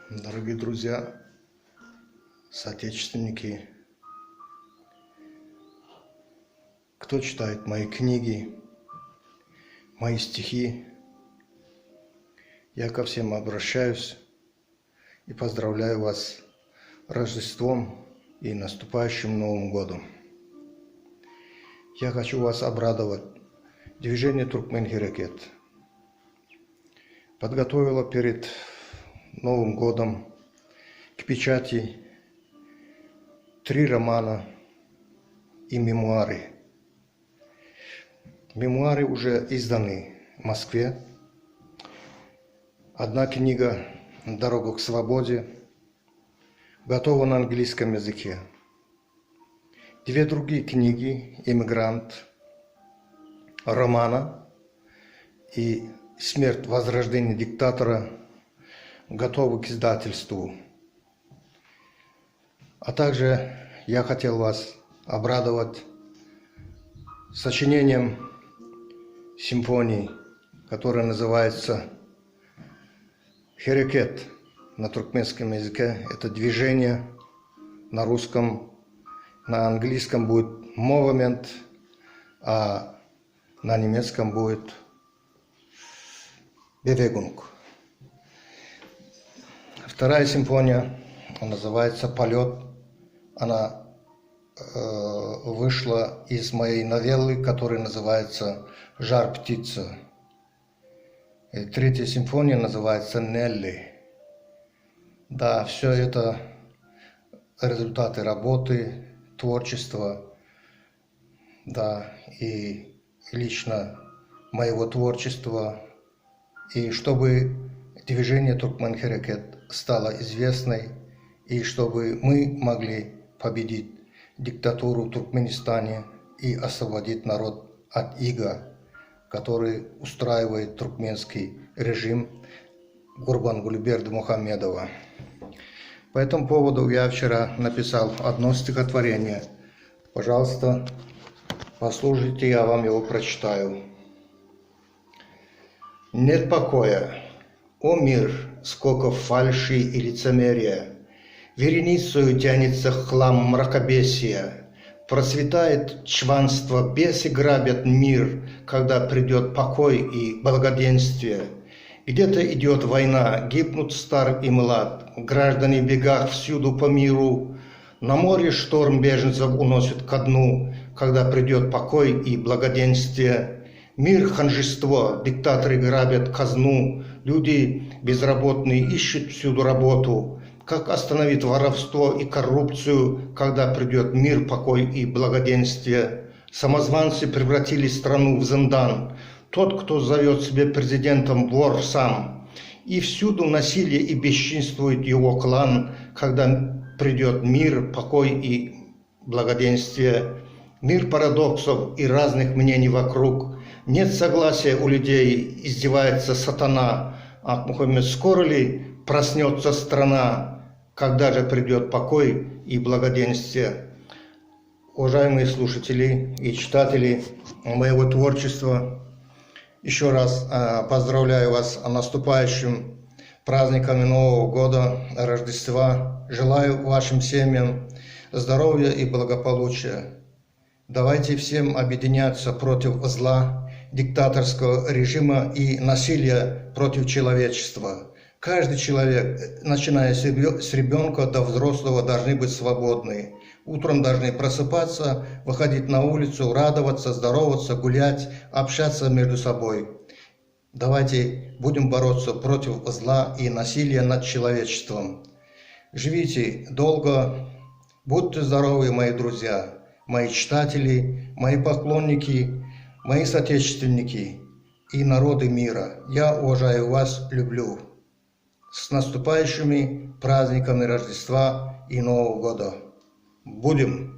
Дорогие друзья, соотечественники, кто читает мои книги, мои стихи, я ко всем обращаюсь и поздравляю вас Рождеством и наступающим Новым годом. Я хочу вас обрадовать. Движение Туркмен Херекет подготовило перед Новым годом к печати 3 романа и мемуары. Мемуары уже изданы в Москве. Одна книга «Дорога к свободе» готова на английском языке. 2 другие книги «Эмигрант», «Романа» и «Смерть, возрождение диктатора» готовы к издательству. А также я хотел вас обрадовать сочинением симфонии, которая называется «Херекет» на туркменском языке. Это движение, на русском, на английском будет «Movement», а на немецком будет «Bewegung». Вторая симфония называется «Полет». Она вышла из моей новеллы, которая называется «Жар птица». И третья симфония называется «Нелли». Да, все это результаты работы, творчества, да, и лично моего творчества. И чтобы движение Туркмен Херекет стало известной, и чтобы мы могли победить диктатуру в Туркменистане и освободить народ от ига, который устраивает туркменский режим Гурбангулы Бердымухамедова. По этому поводу я вчера написал одно стихотворение. Пожалуйста, послушайте, я вам его прочитаю. Нет покоя, о мир, сколько фальши и лицемерия, вереницею тянется хлам мракобесия, процветает чванство, бесы грабят мир, когда придет покой и благоденствие. Где-то идет война, гибнут стар и млад, граждане в бегах всюду по миру. На море шторм беженцев уносит ко дну, когда придет покой и благоденствие. Мир ханжество, диктаторы грабят казну, люди безработные ищут всюду работу. Как остановить воровство и коррупцию, когда придет мир, покой и благоденствие? Самозванцы превратили страну в зиндан. Тот, кто зовет себя президентом, вор сам. И всюду насилие и бесчинствует его клан, когда придет мир, покой и благоденствие. Мир парадоксов и разных мнений вокруг. Нет согласия у людей, издевается сатана. Ах, Мухаммед, скоро ли проснется страна, когда же придет покой и благоденствие? Уважаемые слушатели и читатели моего творчества, еще раз поздравляю вас с наступающим праздниками Нового года, Рождества. Желаю вашим семьям здоровья и благополучия. Давайте всем объединяться против зла, диктаторского режима и насилия против человечества. Каждый человек, начиная с ребенка до взрослого, должны быть свободны. Утром должны просыпаться, выходить на улицу, радоваться, здороваться, гулять, общаться между собой. Давайте будем бороться против зла и насилия над человечеством. Живите долго, будьте здоровы, мои друзья, мои читатели, мои поклонники, мои соотечественники и народы мира. Я уважаю вас, люблю. С наступающими праздниками Рождества и Нового года. Будем!